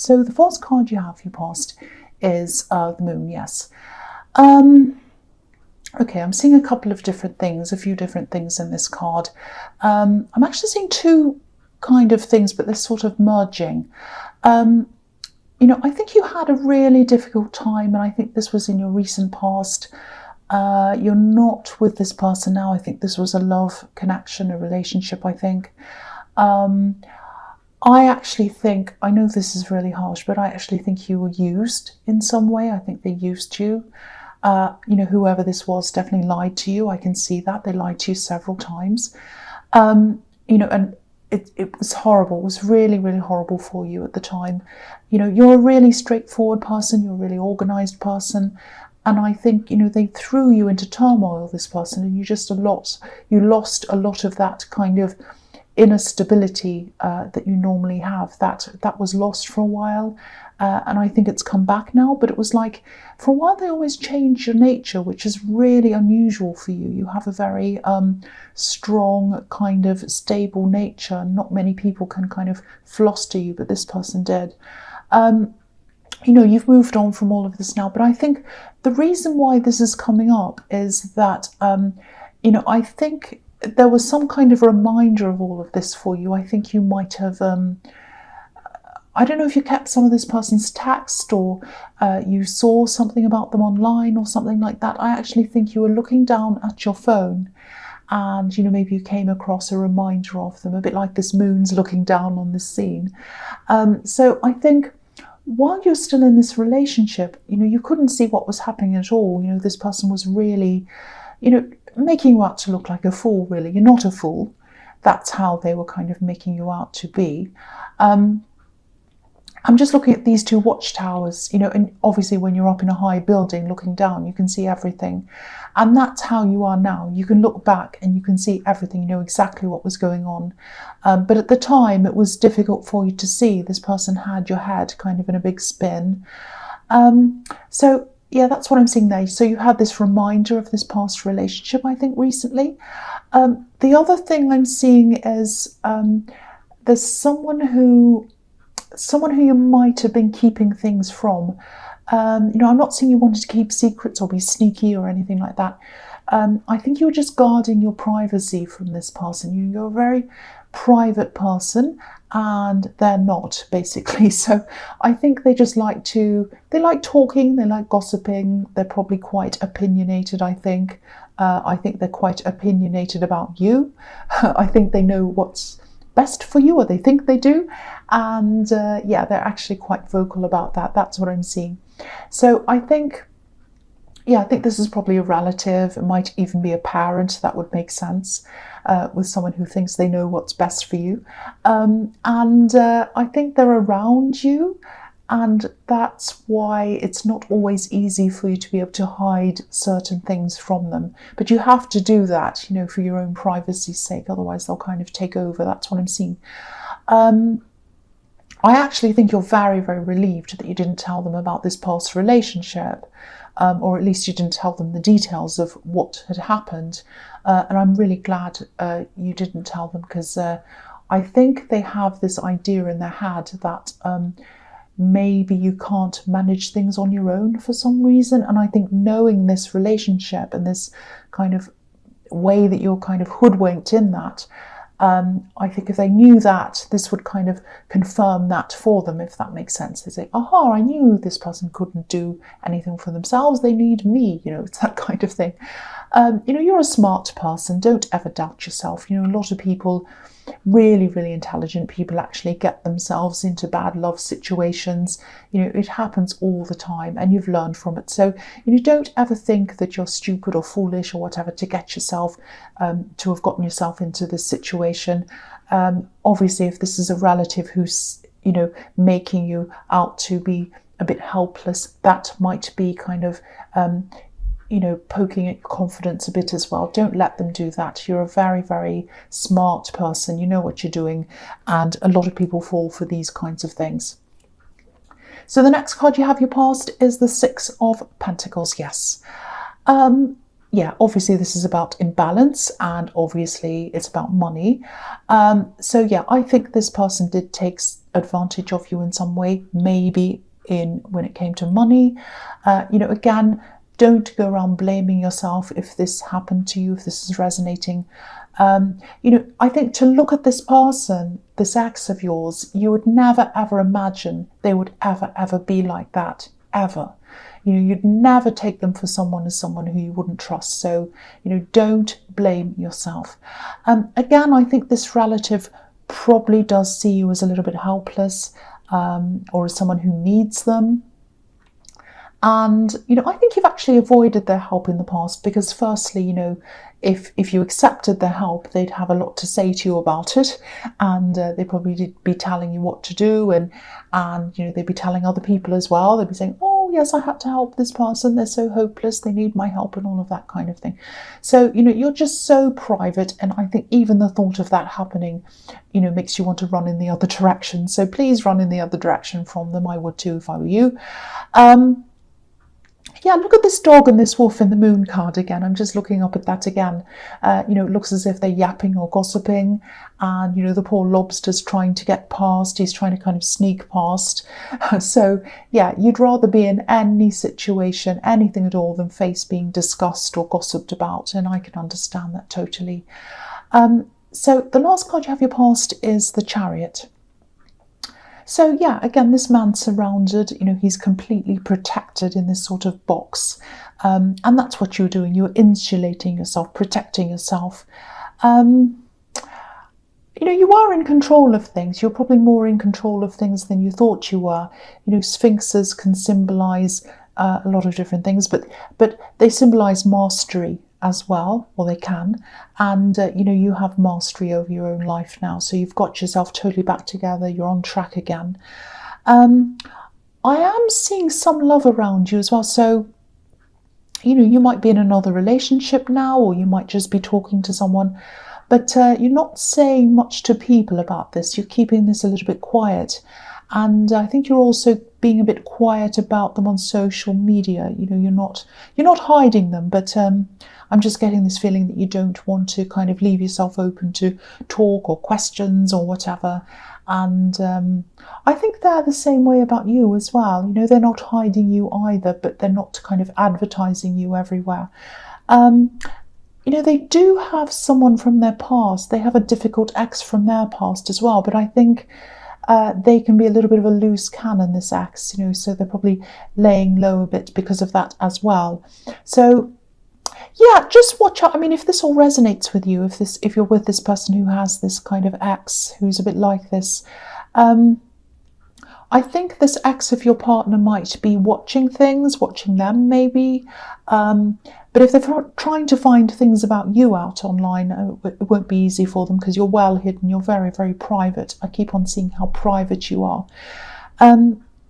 So the first card you have for your past is the Moon, yes. Okay, I'm seeing a couple of different things, a few different things in this card. I'm actually seeing two kind of things, but they're sort of merging. You know, I think you had a really difficult time, and I think this was in your recent past. You're not with this person now. I think this was a love connection, a relationship, I think. I actually think, I know this is really harsh, but I actually think you were used in some way. I think they used you. You know, whoever this was definitely lied to you. I can see that. They lied to you several times. You know, and it was horrible. It was really, really horrible for you at the time. You know, you're a really straightforward person. You're a really organized person. And I think, you know, they threw you into turmoil, this person, and you lost a lot of that kind of inner stability that you normally have. That was lost for a while. And I think it's come back now, but it was like, for a while they always change your nature, which is really unusual for you. You have a very strong, kind of stable nature. Not many people can kind of fluster you, but this person did. You know, you've moved on from all of this now, but I think the reason why this is coming up is that, you know, I think there was some kind of reminder of all of this for you. I think you might have... I don't know if you kept some of this person's text, or you saw something about them online or something like that. I actually think you were looking down at your phone and, you know, maybe you came across a reminder of them, a bit like this moon's looking down on this scene. So I think while you're still in this relationship, you know, you couldn't see what was happening at all. You know, this person was really, you know, making you out to look like a fool, really. You're not a fool. That's how they were kind of making you out to be. I'm just looking at these two watchtowers, you know, and obviously when you're up in a high building looking down, you can see everything. And that's how you are now. You can look back and you can see everything, you know exactly what was going on. But at the time, it was difficult for you to see. This person had your head kind of in a big spin. So, yeah, that's what I'm seeing there. So you had this reminder of this past relationship, I think, recently. The other thing I'm seeing is there's someone who you might have been keeping things from. You know, I'm not saying you wanted to keep secrets or be sneaky or anything like that. I think you were just guarding your privacy from this person. You're a very private person and they're not, basically. So I think they just like talking, they like gossiping. They're probably quite opinionated, I think. I think they're quite opinionated about you. I think they know what's best for you, or they think they do. And yeah, they're actually quite vocal about that. That's what I'm seeing. So I think, yeah, I think this is probably a relative. It might even be a parent. That would make sense, with someone who thinks they know what's best for you. And I think they're around you. And that's why it's not always easy for you to be able to hide certain things from them. But you have to do that, you know, for your own privacy's sake. Otherwise, they'll kind of take over. That's what I'm seeing. I actually think you're very, very relieved that you didn't tell them about this past relationship, or at least you didn't tell them the details of what had happened. And I'm really glad you didn't tell them, because I think they have this idea in their head that maybe you can't manage things on your own for some reason. And I think knowing this relationship and this kind of way that you're kind of hoodwinked in that, I think if they knew that, this would kind of confirm that for them, if that makes sense. They say, aha, I knew this person couldn't do anything for themselves. They need me, you know, it's that kind of thing. You know, you're a smart person. Don't ever doubt yourself. You know, a lot of people, really, really intelligent people, actually get themselves into bad love situations. You know, it happens all the time and you've learned from it. So, you know, don't ever think that you're stupid or foolish or whatever to get yourself, to have gotten yourself into this situation. Obviously, if this is a relative who's, you know, making you out to be a bit helpless, that might be kind of, you know, poking at your confidence a bit as well. Don't let them do that. You're a very, very smart person. You know what you're doing. And a lot of people fall for these kinds of things. So the next card you have your past is the Six of Pentacles. Yes. yeah, obviously this is about imbalance, and obviously it's about money. So yeah, I think this person did take advantage of you in some way, maybe when it came to money. Again, don't go around blaming yourself if this happened to you, if this is resonating. I think to look at this person, this ex of yours, you would never ever imagine they would ever be like that, ever. You'd never take them for someone who you wouldn't trust. So, don't blame yourself. Again, I think this relative probably does see you as a little bit helpless, or as someone who needs them. And, I think you've actually avoided their help in the past because firstly, if you accepted their help, they'd have a lot to say to you about it, and they'd probably be telling you what to do, and they'd be telling other people as well. They'd be saying, oh yes, I had to help this person, they're so hopeless, they need my help, and all of that kind of thing. So, you're just so private, and I think even the thought of that happening, makes you want to run in the other direction. So please run in the other direction from them. I would too if I were you. Yeah, look at this dog and this wolf in the moon card again. I'm just looking up at that again. It looks as if they're yapping or gossiping, and, the poor lobster's trying to get past. He's trying to kind of sneak past. So, yeah, you'd rather be in any situation, anything at all, than face being discussed or gossiped about, and I can understand that totally. So the last card you have your past is the Chariot. So yeah, again, this man's surrounded, he's completely protected in this sort of box. And that's what you're doing. You're insulating yourself, protecting yourself. You are in control of things. You're probably more in control of things than you thought you were. Sphinxes can symbolize a lot of different things, but they symbolize mastery as well, or they can, and you have mastery over your own life now, so you've got yourself totally back together, you're on track again. I am seeing some love around you as well, so you might be in another relationship now, or you might just be talking to someone, but you're not saying much to people about this. You're keeping this a little bit quiet, and I think you're also being a bit quiet about them on social media. You're not hiding them, but I'm just getting this feeling that you don't want to kind of leave yourself open to talk or questions or whatever. And I think they're the same way about you as well. They're not hiding you either, but they're not kind of advertising you everywhere. They do have someone from their past. They have a difficult ex from their past as well, but I think they can be a little bit of a loose cannon, this ex, so they're probably laying low a bit because of that as well. So yeah, just watch out. I mean, if this all resonates with you, if you're with this person who has this kind of ex who's a bit like this, I think this ex of your partner might be watching them maybe. But if they're trying to find things about you out online, it won't be easy for them because you're well hidden. You're very, very private. I keep on seeing how private you are.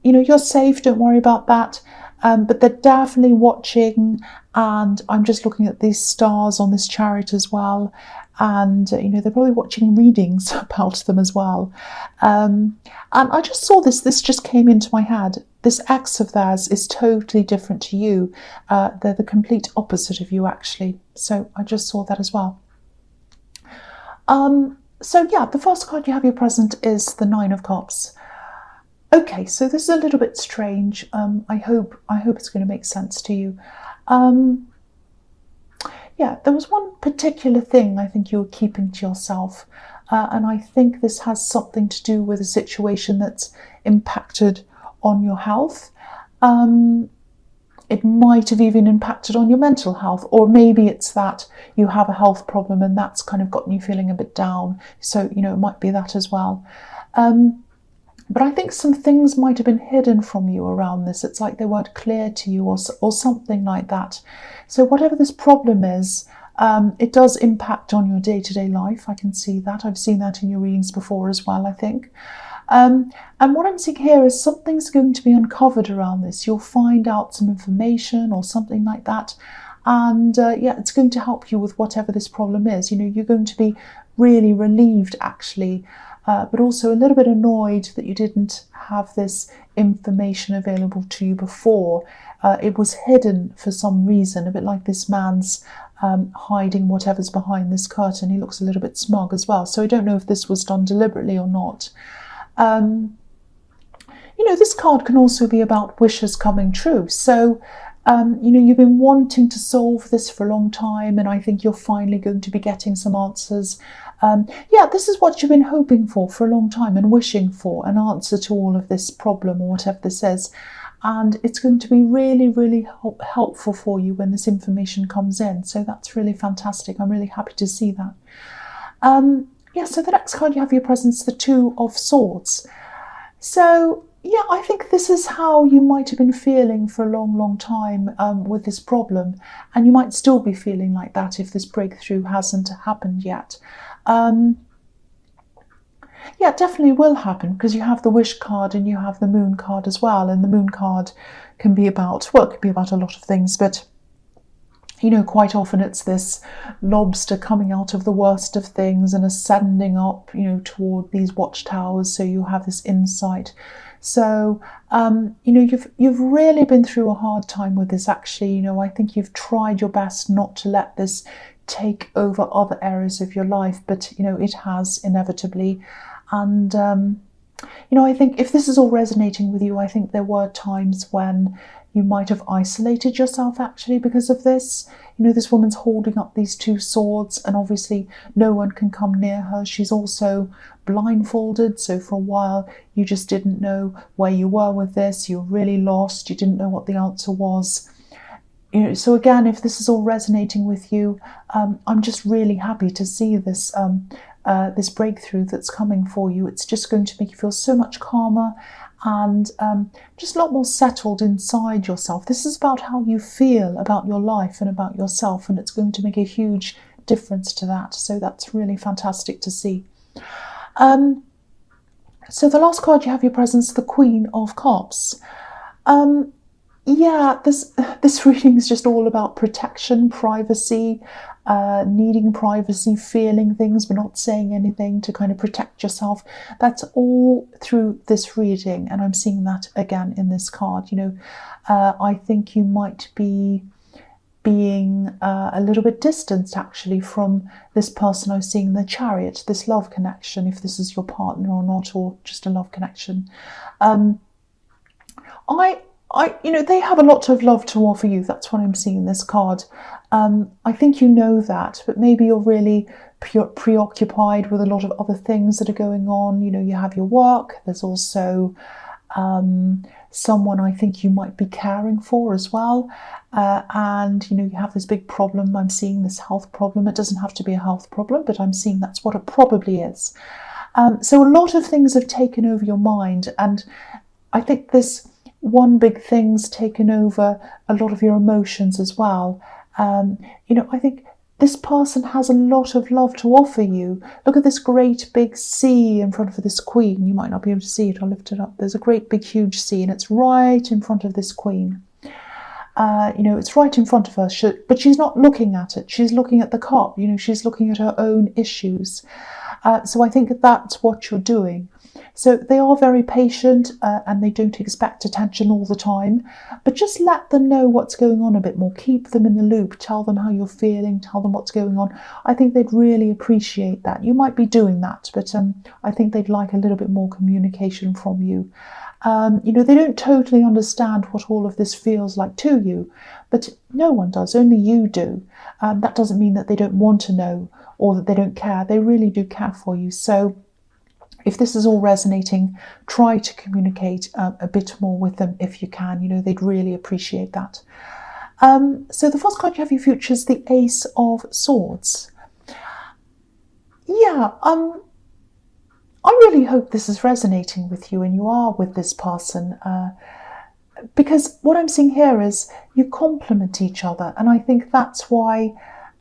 You're safe. Don't worry about that. But they're definitely watching, and I'm just looking at these stars on this Chariot as well, and they're probably watching readings about them as well. And I just saw this just came into my head. This ex of theirs is totally different to you. They're the complete opposite of you, actually. So I just saw that as well. So yeah, the first card you have your present is the Nine of Cups. Okay, so this is a little bit strange. I hope it's going to make sense to you. Yeah, there was one particular thing I think you were keeping to yourself, and I think this has something to do with a situation that's impacted on your health. It might have even impacted on your mental health, or maybe it's that you have a health problem and that's kind of gotten you feeling a bit down. So, it might be that as well. But I think some things might have been hidden from you around this. It's like they weren't clear to you or something like that. So whatever this problem is, it does impact on your day-to-day life. I can see that. I've seen that in your readings before as well, I think. And what I'm seeing here is something's going to be uncovered around this. You'll find out some information or something like that. And yeah, it's going to help you with whatever this problem is. You're going to be really relieved, actually. but also a little bit annoyed that you didn't have this information available to you before. It was hidden for some reason, a bit like this man's hiding whatever's behind this curtain. He looks a little bit smug as well. So I don't know if this was done deliberately or not. This card can also be about wishes coming true. So, you've been wanting to solve this for a long time, and I think you're finally going to be getting some answers. This is what you've been hoping for a long time and wishing for, an answer to all of this problem or whatever this is. And it's going to be really, really helpful for you when this information comes in. So that's really fantastic. I'm really happy to see that. So the next card you have your presence, the Two of Swords. So, I think this is how you might have been feeling for a long, long time with this problem. And you might still be feeling like that if this breakthrough hasn't happened yet. It definitely will happen, because you have the Wish card and you have the Moon card as well. And the Moon card can be about, it could be about a lot of things, but quite often it's this lobster coming out of the worst of things and ascending up, toward these watchtowers. So you have this insight. So, you've really been through a hard time with this, actually. I think you've tried your best not to let this take over other areas of your life, but, it has inevitably. And, I think if this is all resonating with you, I think there were times when you might have isolated yourself, actually, because of this. This woman's holding up these two swords, and obviously no one can come near her. She's also blindfolded, so for a while you just didn't know where you were with this. You're really lost. You didn't know what the answer was. So again, if this is all resonating with you, I'm just really happy to see this this breakthrough that's coming for you. It's just going to make you feel so much calmer and just a lot more settled inside yourself. This is about how you feel about your life and about yourself, and it's going to make a huge difference to that. So that's really fantastic to see. So the last card you have your presence, the Queen of Cups. This reading is just all about protection, privacy, needing privacy, feeling things but not saying anything to kind of protect yourself. That's all through this reading, and I'm seeing that again in this card. I think you might be being a little bit distanced, actually, from this person I was seeing in the Chariot, this love connection, if this is your partner or not, or just a love connection. They have a lot of love to offer you. That's what I'm seeing in this card. I think you know that, but maybe you're really preoccupied with a lot of other things that are going on. You have your work. There's also someone I think you might be caring for as well. And, you have this big problem. I'm seeing this health problem. It doesn't have to be a health problem, but I'm seeing that's what it probably is. So a lot of things have taken over your mind. And I think this one big thing's taken over a lot of your emotions as well. I think this person has a lot of love to offer you. Look at this great big sea in front of this queen. You might not be able to see it. I'll lift it up. There's a great big huge sea, and it's right in front of this queen. It's right in front of her, but she's not looking at it. She's looking at the cup. She's looking at her own issues. So I think that's what you're doing. So they are very patient and they don't expect attention all the time, but just let them know what's going on a bit more. Keep them in the loop. Tell them how you're feeling. Tell them what's going on. I think they'd really appreciate that. You might be doing that, but I think they'd like a little bit more communication from you. They don't totally understand what all of this feels like to you, but no one does. Only you do. That doesn't mean that they don't want to know or that they don't care. They really do care for you. So if this is all resonating, try to communicate a bit more with them if you can. They'd really appreciate that. So the first card you have your future is the Ace of Swords. I really hope this is resonating with you and you are with this person, because what I'm seeing here is you complement each other, and I think that's why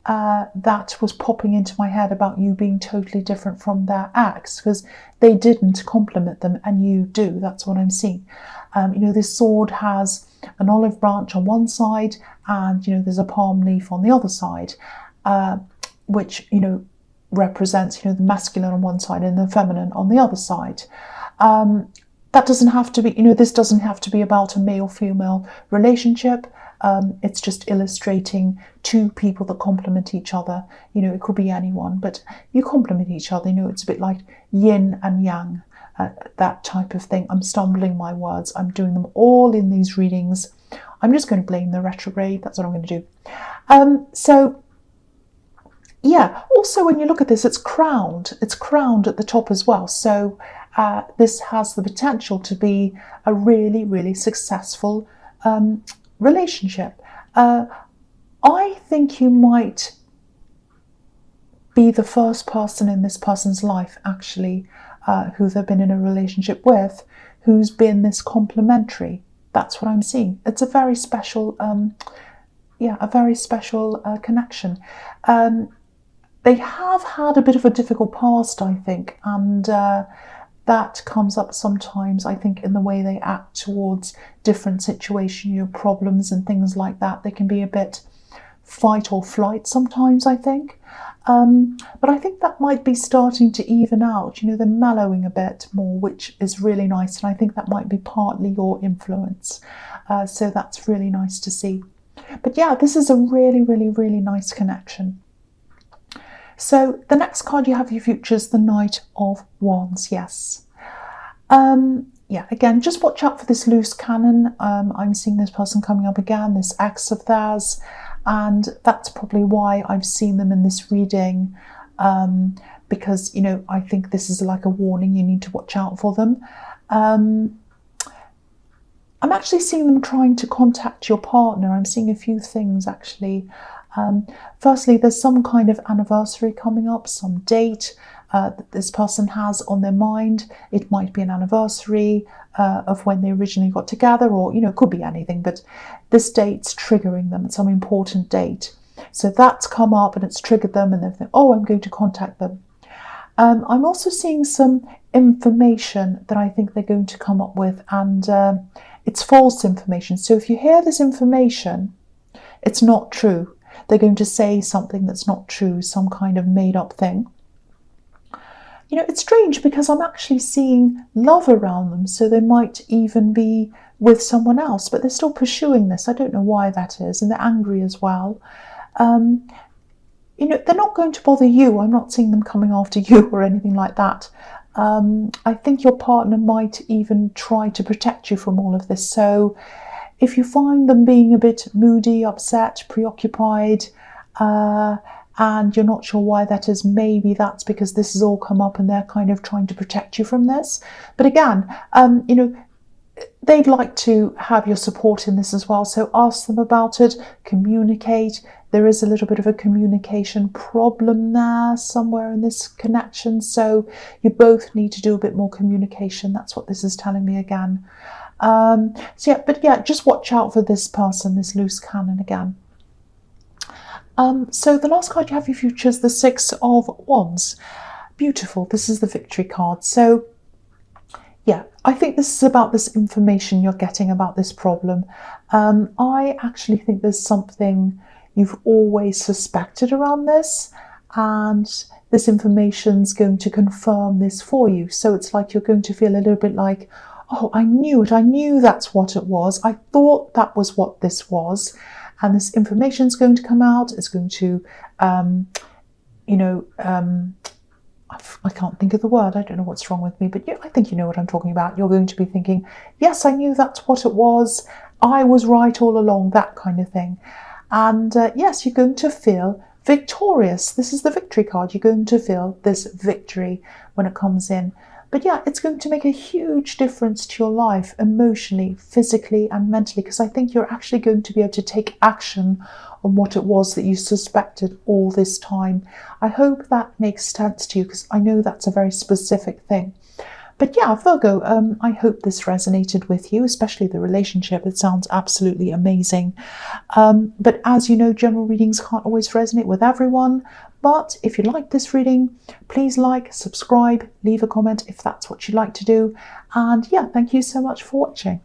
that was popping into my head about you being totally different from their ex, because they didn't complement them and you do. That's what I'm seeing. This sword has an olive branch on one side and there's a palm leaf on the other side, which represents, the masculine on one side and the feminine on the other side. That doesn't have to be, this doesn't have to be about a male-female relationship. It's just illustrating two people that complement each other. It could be anyone, but you complement each other. It's a bit like yin and yang, that type of thing. I'm stumbling my words. I'm doing them all in these readings. I'm just going to blame the retrograde. That's what I'm going to do. So, yeah, also when you look at this, it's crowned. It's crowned at the top as well. So this has the potential to be a really, really successful relationship. I think you might be the first person in this person's life, actually, who they've been in a relationship with, who's been this complementary. That's what I'm seeing. It's a very special, a very special connection. They have had a bit of a difficult past, I think, and that comes up sometimes, I think, in the way they act towards different situations, problems and things like that. They can be a bit fight or flight sometimes, I think. But I think that might be starting to even out. They're mellowing a bit more, which is really nice. And I think that might be partly your influence. So that's really nice to see. But yeah, this is a really, really, really nice connection. So the next card you have your future is the Knight of Wands. Yes. Yeah, again, just watch out for this loose cannon. I'm seeing this person coming up again, this ex of theirs. And that's probably why I've seen them in this reading, because, I think this is like a warning. You need to watch out for them. I'm actually seeing them trying to contact your partner. I'm seeing a few things, actually. Firstly, there's some kind of anniversary coming up, some date that this person has on their mind. It might be an anniversary of when they originally got together, or, it could be anything, but this date's triggering them. It's some important date. So that's come up and it's triggered them, and they think, oh, I'm going to contact them. I'm also seeing some information that I think they're going to come up with, and it's false information. So if you hear this information, it's not true. They're going to say something that's not true, some kind of made-up thing. It's strange because I'm actually seeing love around them, so they might even be with someone else, but they're still pursuing this. I don't know why that is, and they're angry as well. They're not going to bother you. I'm not seeing them coming after you or anything like that. I think your partner might even try to protect you from all of this. So if you find them being a bit moody, upset, preoccupied, and you're not sure why that is, maybe that's because this has all come up and they're kind of trying to protect you from this. But again, they'd like to have your support in this as well. So ask them about it, communicate. There is a little bit of a communication problem there somewhere in this connection. So you both need to do a bit more communication. That's what this is telling me again. Just watch out for this person, this loose cannon again. So the last card you have your future is the Six of Wands. Beautiful. This is the victory card. So yeah, I think this is about this information you're getting about this problem. I actually think there's something you've always suspected around this, and this information's going to confirm this for you. So it's like you're going to feel a little bit like, oh, I knew it. I knew that's what it was. I thought that was what this was. And this information is going to come out. It's going to, I can't think of the word. I don't know what's wrong with me, but I think you know what I'm talking about. You're going to be thinking, yes, I knew that's what it was. I was right all along, that kind of thing. And yes, you're going to feel victorious. This is the victory card. You're going to feel this victory when it comes in. But yeah, it's going to make a huge difference to your life emotionally, physically and mentally, because I think you're actually going to be able to take action on what it was that you suspected all this time. I hope that makes sense to you, because I know that's a very specific thing. But yeah, Virgo, I hope this resonated with you, especially the relationship. It sounds absolutely amazing. But as you know, general readings can't always resonate with everyone. But if you like this reading, please like, subscribe, leave a comment if that's what you'd like to do. And yeah, thank you so much for watching.